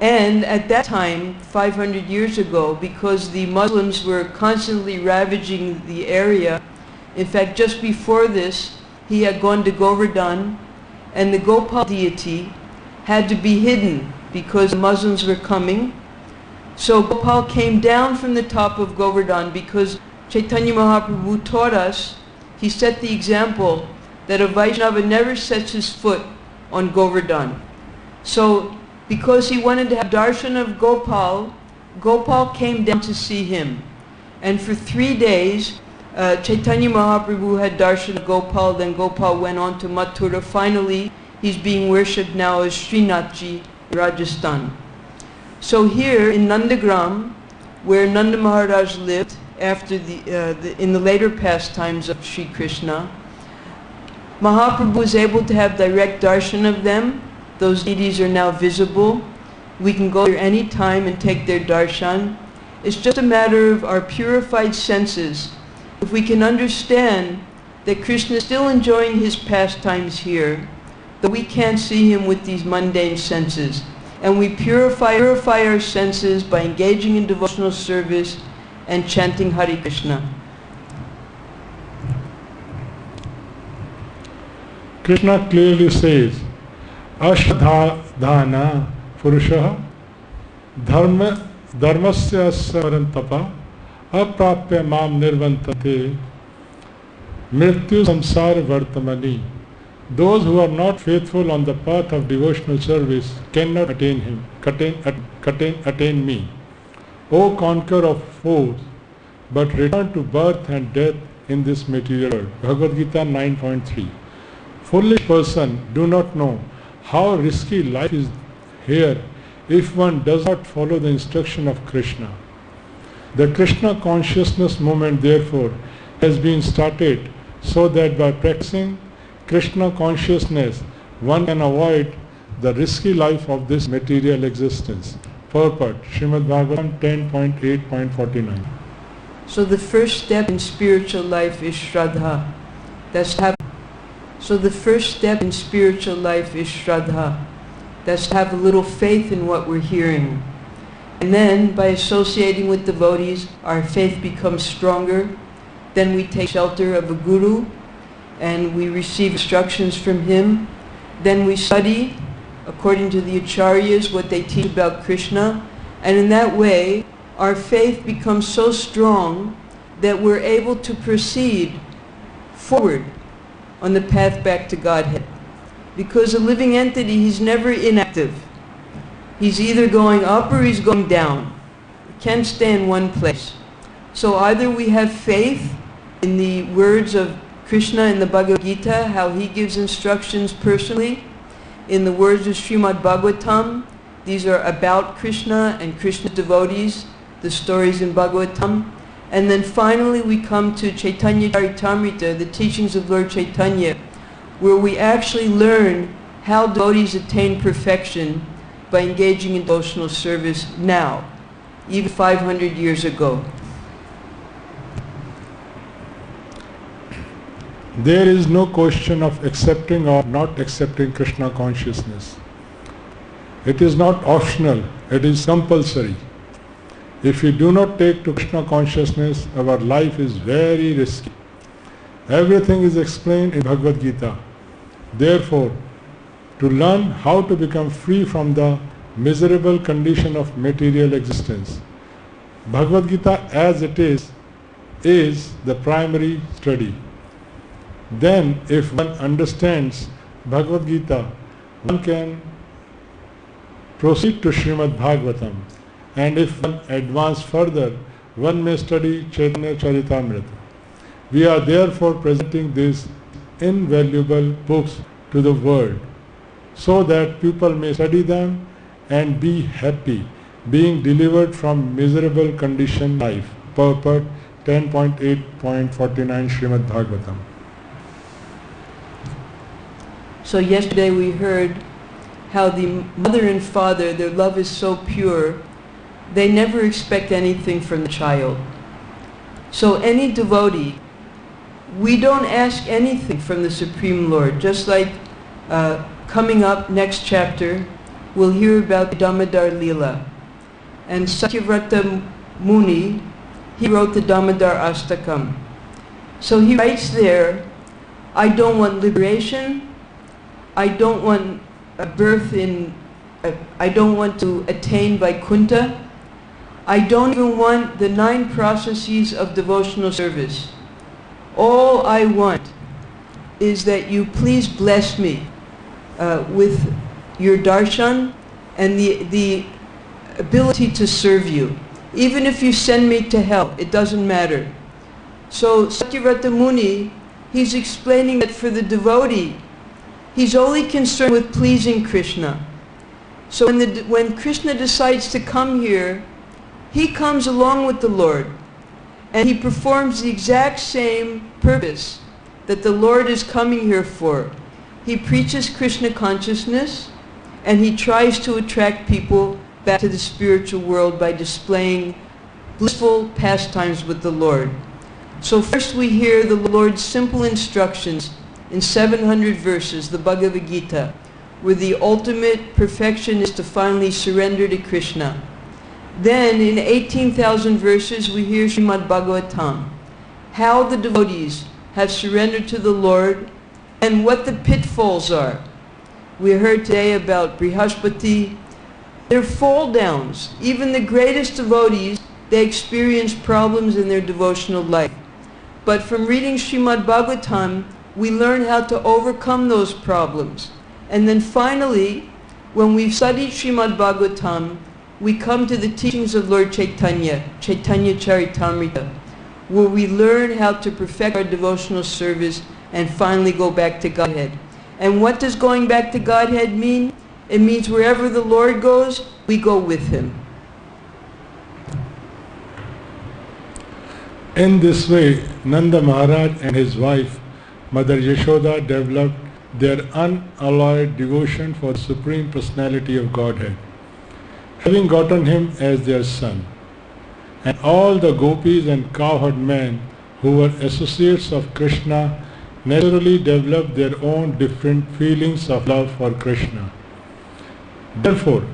And at that time, 500 years ago, because the Muslims were constantly ravaging the area, in fact just before this, he had gone to Govardhan, and the Gopal deity had to be hidden because the Muslims were coming. So Gopal came down from the top of Govardhan because Chaitanya Mahaprabhu taught us, he set the example that a Vaishnava never sets his foot on Govardhan. So because he wanted to have darshan of Gopal, Gopal came down to see him. And for 3 days, Chaitanya Mahaprabhu had darshan of Gopal, then Gopal went on to Mathura. Finally, he's being worshipped now as Srinathji in Rajasthan. So here in Nandagram, where Nanda Maharaj lived after in the later pastimes of Sri Krishna, Mahaprabhu was able to have direct darshan of them. Those deities are now visible. We can go there any time and take their darshan. It's just a matter of our purified senses. If we can understand that Krishna is still enjoying his pastimes here, that we can't see him with these mundane senses, and we purify our senses by engaging in devotional service and chanting Hare Krishna. Krishna clearly says, Ashadhana Purusha Dharmasya Sarantapa Aprapya Mam Nirvantate Mrityu Samsara Vartamani. Those who are not faithful on the path of devotional service cannot attain him, attain me. O conqueror of foes, but return to birth and death in this material world. Bhagavad Gita 9.3. Foolish person, do not know how risky life is here if one does not follow the instruction of Krishna. The Krishna consciousness movement, therefore, has been started so that by practicing Krishna consciousness, one can avoid the risky life of this material existence. Purport, Srimad Bhagavatam 10.8.49. So the first step in spiritual life is Shraddha. That's to have That's to have a little faith in what we're hearing. And then by associating with devotees, our faith becomes stronger. Then we take shelter of a guru and we receive instructions from him. Then we study according to the acharyas what they teach about Krishna. And in that way, our faith becomes so strong that we're able to proceed forward on the path back to Godhead. Because a living entity, he's never inactive. He's either going up or he's going down. can't stay in one place. So either we have faith in the words of Krishna in the Bhagavad Gita, how he gives instructions personally, in the words of Srimad Bhagavatam, these are about Krishna and Krishna's devotees, the stories in Bhagavatam. And then finally we come to Chaitanya Charitamrita, the teachings of Lord Chaitanya, where we actually learn how devotees attain perfection by engaging in devotional service now, even 500 years ago. There is no question of accepting or not accepting Krishna consciousness. It is not optional, it is compulsory. If we do not take to Krishna consciousness, our life is very risky. Everything is explained in Bhagavad Gita. Therefore, to learn how to become free from the miserable condition of material existence, Bhagavad Gita as it is the primary study. Then, if one understands Bhagavad Gita, one can proceed to Srimad Bhagavatam, and if one advance further, one may study Chaitanya Charitamrita. We are therefore presenting these invaluable books to the world, so that people may study them and be happy, being delivered from miserable condition life. Purport 10.8.49 Srimad Bhagavatam. So yesterday we heard how the mother and father, their love is so pure, they never expect anything from the child. So any devotee, we don't ask anything from the Supreme Lord. Just like coming up next chapter, we'll hear about the Damodar Leela. And Satyavrata Muni, he wrote the Damodar Astakam. So he writes there, I don't want liberation, I don't want a birth in, I don't want to attain Vaikuntha, I don't even want the 9 processes of devotional service. All I want is that you please bless me with your darshan and the ability to serve you. Even if you send me to hell, it doesn't matter. So Satyavrata Muni, he's explaining that for the devotee, he's only concerned with pleasing Krishna. So when Krishna decides to come here, he comes along with the Lord, and he performs the exact same purpose that the Lord is coming here for. He preaches Krishna consciousness, and he tries to attract people back to the spiritual world by displaying blissful pastimes with the Lord. So first we hear the Lord's simple instructions in 700 verses, the Bhagavad Gita, where the ultimate perfection is to finally surrender to Krishna. Then in 18,000 verses we hear Srimad Bhagavatam, how the devotees have surrendered to the Lord and what the pitfalls are. We heard today about Brihaspati. They're fall downs. Even the greatest devotees, they experience problems in their devotional life. But from reading Srimad Bhagavatam, we learn how to overcome those problems. And then finally, when we've studied Srimad Bhagavatam, we come to the teachings of Lord Chaitanya, Chaitanya Charitamrita, where we learn how to perfect our devotional service and finally go back to Godhead. And what does going back to Godhead mean? It means wherever the Lord goes, we go with Him. In this way, Nanda Maharaj and his wife, Mother Yashoda, developed their unalloyed devotion for the Supreme Personality of Godhead, having gotten Him as their son. And all the gopis and cowherd men who were associates of Krishna naturally developed their own different feelings of love for Krishna. Therefore,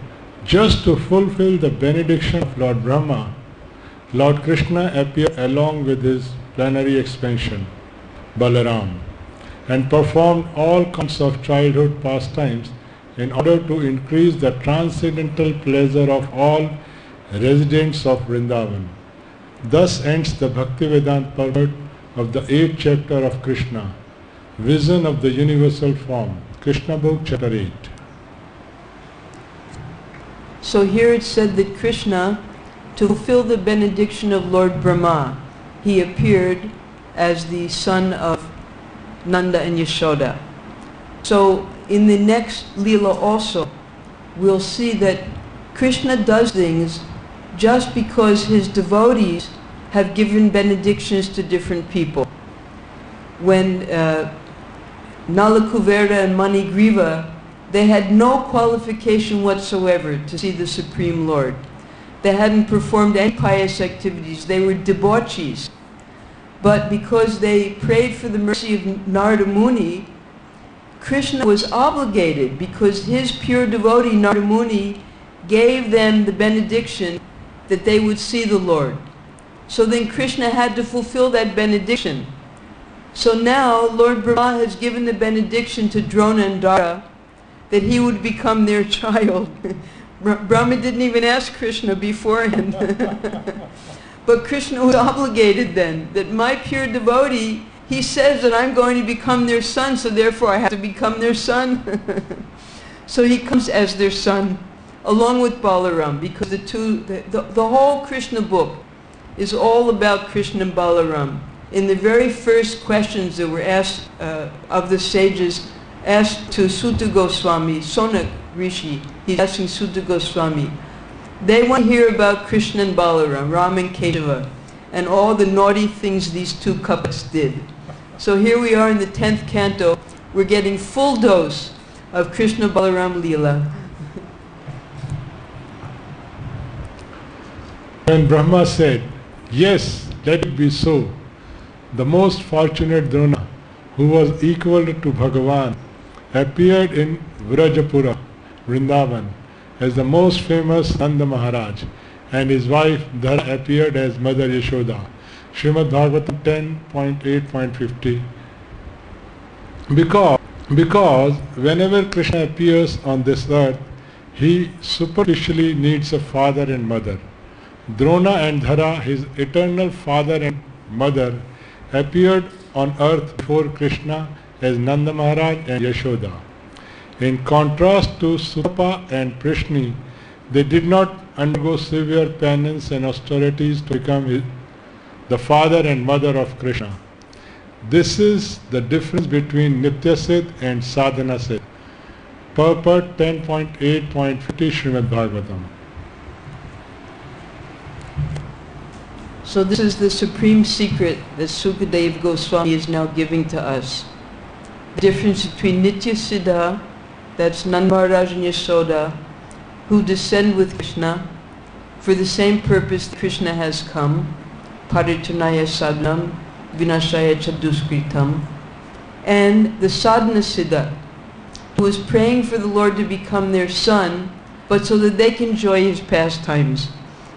just to fulfill the benediction of Lord Brahma, Lord Krishna appeared along with his plenary expansion, Balaram, and performed all kinds of childhood pastimes in order to increase the transcendental pleasure of all residents of Vrindavan. Thus ends the Bhaktivedanta purport of the 8th chapter of Krishna, Vision of the Universal Form, Krishna Book, chapter 8. So here it said that Krishna, to fulfill the benediction of Lord Brahma, he appeared as the son of Nanda and Yashoda. So in the next Leela also, we'll see that Krishna does things just because his devotees have given benedictions to different people. When Nalakuverta and Manigriva, they had no qualification whatsoever to see the Supreme Lord. They hadn't performed any pious activities. They were debauchees. But because they prayed for the mercy of Narada Muni, Krishna was obligated, because his pure devotee Narada Muni gave them the benediction that they would see the Lord. So then Krishna had to fulfill that benediction. So now Lord Brahma has given the benediction to Drona and Dara that he would become their child. Brahma didn't even ask Krishna beforehand. But Krishna was obligated then, that my pure devotee, he says that I'm going to become their son, so therefore I have to become their son. So he comes as their son, along with Balaram, because the whole Krishna book is all about Krishna and Balaram. In the very first questions that were asked of the sages, asked to Sutta Goswami, Sonak Rishi, he's asking Sutta Goswami, they want to hear about Krishna and Balaram, Ram and Kedava, and all the naughty things these two couples did. So here we are in the 10th canto, we're getting full dose of Krishna Balaram Leela. When Brahma said, "Yes, let it be so," the most fortunate Drona, who was equal to Bhagavan, appeared in Vrajapura, Vrindavan, as the most famous Nanda Maharaj, and his wife Dhara appeared as Mother Yashoda. Srimad Bhagavatam 10.8.50. Because whenever Krishna appears on this earth, he superficially needs a father and mother. Drona and Dhara, his eternal father and mother, appeared on earth before Krishna as Nanda Maharaj and Yashoda. In contrast to Sutapa and Prishni, they did not undergo severe penance and austerities to become the father and mother of Krishna. This is the difference between Nitya Siddh and Sadhana Siddh. Purport 10.8.50 Srimad Bhagavatam. So this is the supreme secret that Sukadeva Goswami is now giving to us. The difference between Nitya Siddha, that's Nanda Maharaj and Yashoda, who descend with Krishna for the same purpose that Krishna has come, Paritunaya Sadhanam, Vinashaya Chaduskritam, and the Sadhana Siddha, who is praying for the Lord to become their son, but so that they can enjoy his pastimes.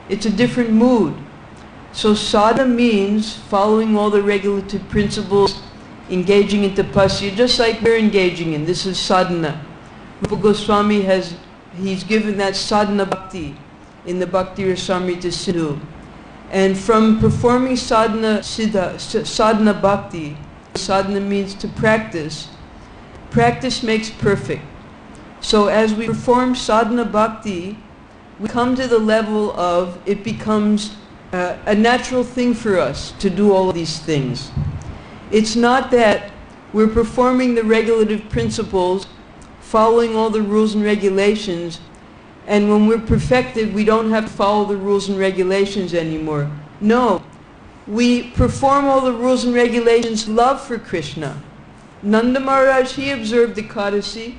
It's a different mood. So sadhana means following all the regulative principles, engaging in tapasya, just like we're engaging in. This is sadhana. Rupa Goswami he's given that sadhana bhakti in the Bhakti Rasamrita Sindhu. And from performing sadhana bhakti, sadhana means to practice. Practice makes perfect. So as we perform sadhana bhakti, we come to the level of, it becomes a natural thing for us to do all of these things. It's not that we're performing the regulative principles, following all the rules and regulations, and when we're perfected, we don't have to follow the rules and regulations anymore. No, we perform all the rules and regulations, love for Krishna. Nanda Maharaj, he observed the Ekadasi.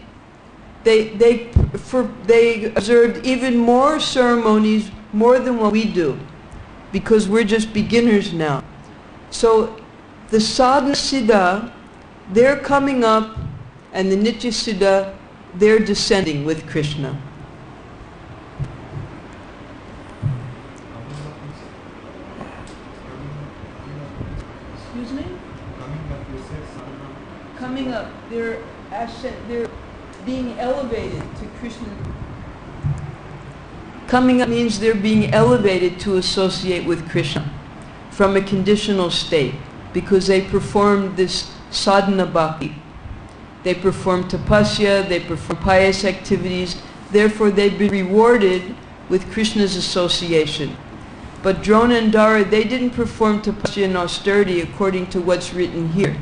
They observed even more ceremonies, more than what we do, because we're just beginners now. So the sadhana siddha, they're coming up, and the nitya siddha, they're descending with Krishna. Excuse me? Coming up, they're being elevated to Krishna. Coming up means they're being elevated to associate with Krishna from a conditional state, because they performed this sadhana bhakti. They perform tapasya, they perform pious activities, therefore they've been rewarded with Krishna's association. But Drona and Dara, they didn't perform tapasya and austerity according to what's written here.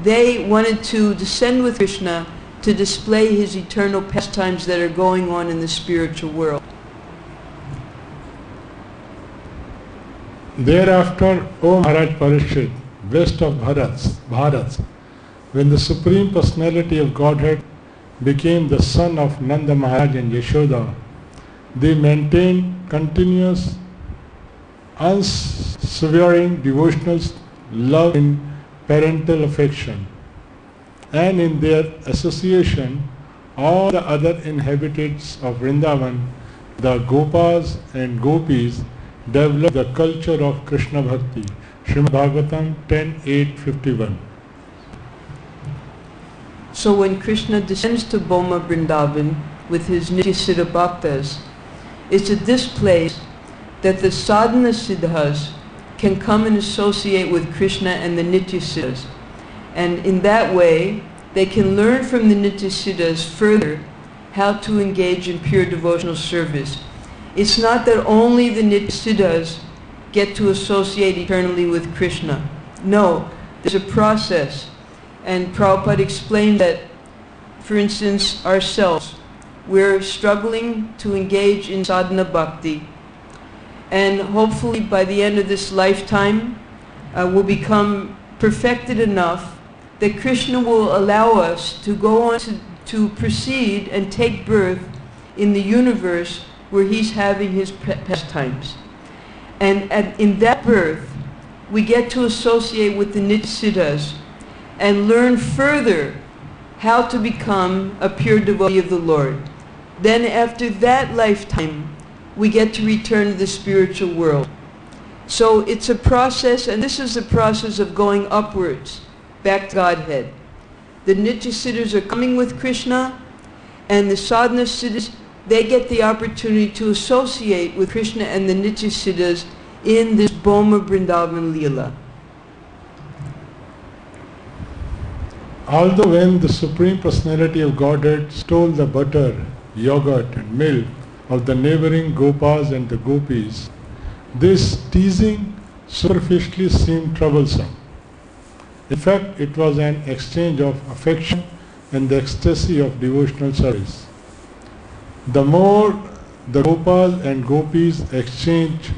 They wanted to descend with Krishna to display his eternal pastimes that are going on in the spiritual world. Thereafter, O Maharaj Parishit, west of Bharat, when the Supreme Personality of Godhead became the son of Nanda Maharaj and Yashoda, they maintained continuous, unswerving devotional love in parental affection. And in their association, all the other inhabitants of Vrindavan, the Gopas and Gopis, developed the culture of Krishna Bhakti. Srimad Bhagavatam 10.8.51. So when Krishna descends to Boma Vrindavan with his Nitya-Siddha Bhaktas, it's at this place that the sadhana siddhas can come and associate with Krishna and the Nitya-Siddhas. And in that way, they can learn from the Nitya-Siddhas further how to engage in pure devotional service. It's not that only the Nitya-Siddhas get to associate eternally with Krishna. No, there's a process. And Prabhupada explained that, for instance, ourselves, we're struggling to engage in sadhana bhakti. And hopefully by the end of this lifetime, we'll become perfected enough that Krishna will allow us to go on to proceed and take birth in the universe where he's having his pastimes. And in that birth, we get to associate with the Nitya-Siddhas and learn further how to become a pure devotee of the Lord. Then after that lifetime, we get to return to the spiritual world. So it's a process, and this is the process of going upwards, back to Godhead. The Nitya-Siddhas are coming with Krishna, and the sadhana siddhas, they get the opportunity to associate with Krishna and the Nitya-Siddhas in this Boma Vrindavan Leela. Although when the Supreme Personality of Godhead stole the butter, yogurt and milk of the neighboring Gopas and the Gopis, this teasing superficially seemed troublesome. In fact, it was an exchange of affection and the ecstasy of devotional service. The more the Gopas and Gopis exchanged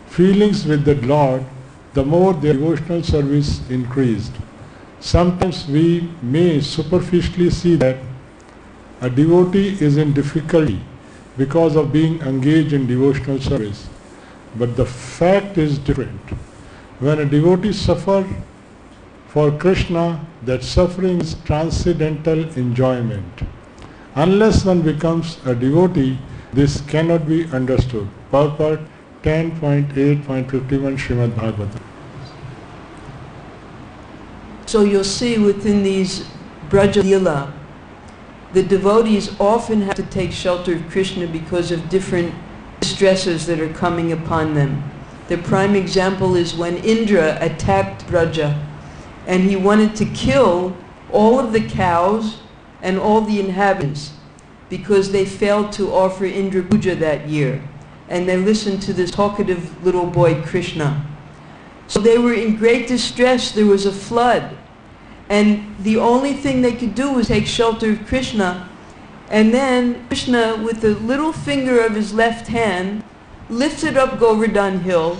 feelings with the Lord, the more their devotional service increased. Sometimes we may superficially see that a devotee is in difficulty because of being engaged in devotional service. But the fact is different. When a devotee suffers for Krishna, that suffering is transcendental enjoyment. Unless one becomes a devotee, this cannot be understood. Purport 10.8.51 Srimad Bhagavatam. So you'll see within these Braja Leela, the devotees often have to take shelter of Krishna because of different distresses that are coming upon them. The prime example is when Indra attacked Braja, and he wanted to kill all of the cows and all the inhabitants because they failed to offer Indra Puja that year. And they listened to this talkative little boy Krishna. So they were in great distress. There was a flood. And the only thing they could do was take shelter of Krishna. And then Krishna, with the little finger of his left hand, lifted up Govardhan Hill.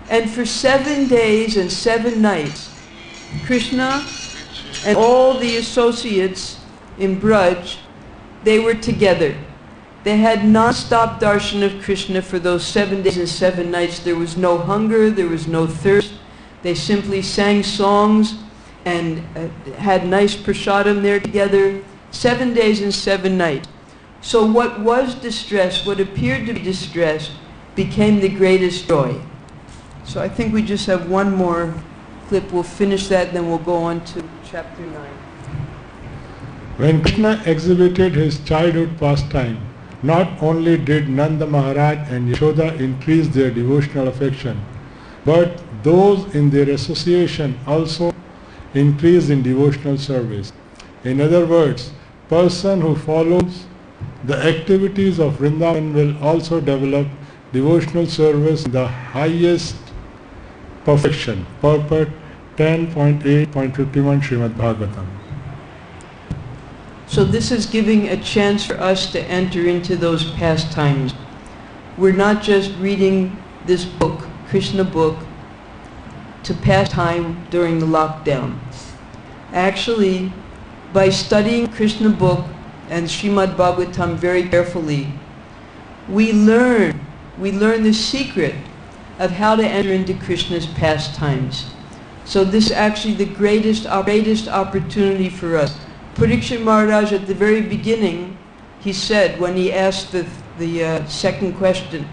And for 7 days and 7 nights, Krishna and all the associates in Braj, they were together. They had non-stop darshan of Krishna for those 7 days and 7 nights. There was no hunger, there was no thirst. They simply sang songs and had nice prasadam there together. 7 days and 7 nights. So what was distress, what appeared to be distress, became the greatest joy. So I think we just have one more clip. We'll finish that, then we'll go on to chapter 9. When Krishna exhibited his childhood pastime, not only did Nanda Maharaj and Yashoda increase their devotional affection, but those in their association also increased in devotional service. In other words, person who follows the activities of Vrindavan will also develop devotional service in the highest perfection. Purport 10.8.51 Srimad Bhagavatam. So this is giving a chance for us to enter into those pastimes. We're not just reading this book, Krishna book, to pass time during the lockdown. Actually, by studying Krishna book and Srimad Bhagavatam very carefully, we learn the secret of how to enter into Krishna's pastimes. So this is actually the greatest opportunity for us. Parikshit Maharaj at the very beginning, he said, when he asked the second question,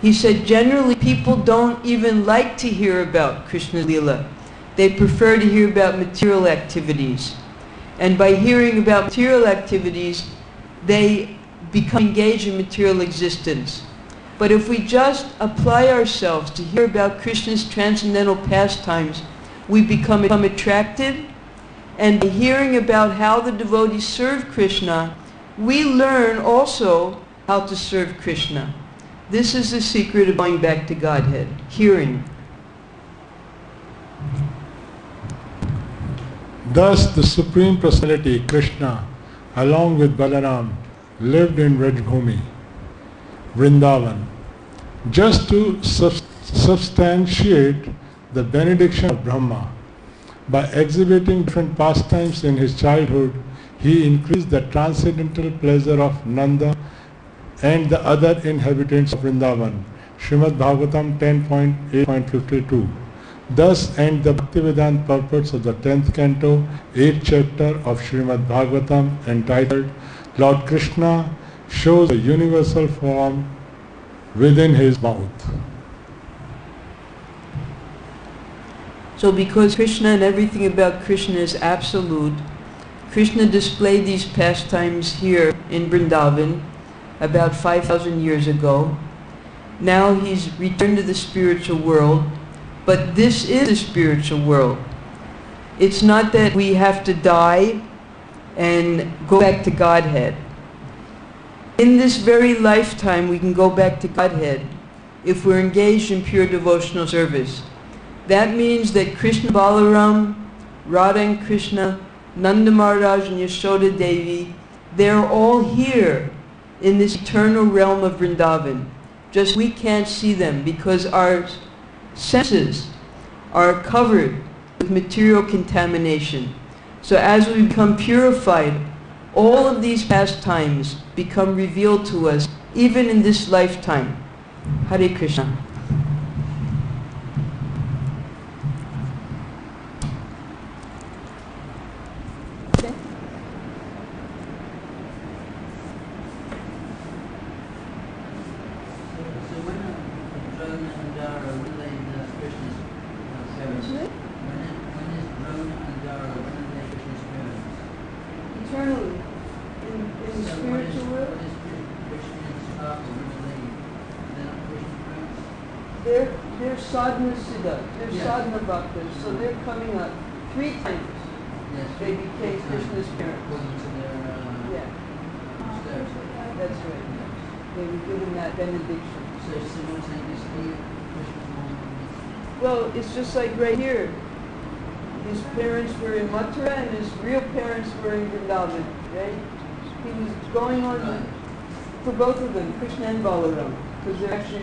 he said, generally people don't even like to hear about Krishna's Leela. They prefer to hear about material activities. And by hearing about material activities, they become engaged in material existence. But if we just apply ourselves to hear about Krishna's transcendental pastimes, we become attracted. And by hearing about how the devotees serve Krishna, we learn also how to serve Krishna. This is the secret of going back to Godhead, hearing. Thus the Supreme Personality, Krishna, along with Balaram, lived in Vrajbhumi, Vrindavan, just to substantiate the benediction of Brahma. By exhibiting different pastimes in his childhood, he increased the transcendental pleasure of Nanda and the other inhabitants of Vrindavan. Srimad Bhagavatam 10.8.52. Thus end the Bhaktivedanta purports of the 10th canto, 8th chapter of Srimad Bhagavatam, entitled Lord Krishna shows a universal form within his mouth. So because Krishna and everything about Krishna is absolute, Krishna displayed these pastimes here in Vrindavan about 5,000 years ago. Now he's returned to the spiritual world, but this is the spiritual world. It's not that we have to die and go back to Godhead. In this very lifetime we can go back to Godhead if we're engaged in pure devotional service. That means that Krishna Balaram, Radha and Krishna, Nanda Maharaj and Yashoda Devi, they're all here in this eternal realm of Vrindavan. Just we can't see them because our senses are covered with material contamination. So as we become purified, all of these pastimes become revealed to us, even in this lifetime. Hare Krishna. Eternally, in the spiritual world, they're sadhana siddha, they're sadhana bhaktas, so they're coming up 3 times. They became Krishna's parents. Yeah, that's right. They were given that benediction. Well, it's just like right here. His parents were in Mathura and his real parents were in Vrindavan, right? He was going on for both of them, Krishna and Balaram, because they're actually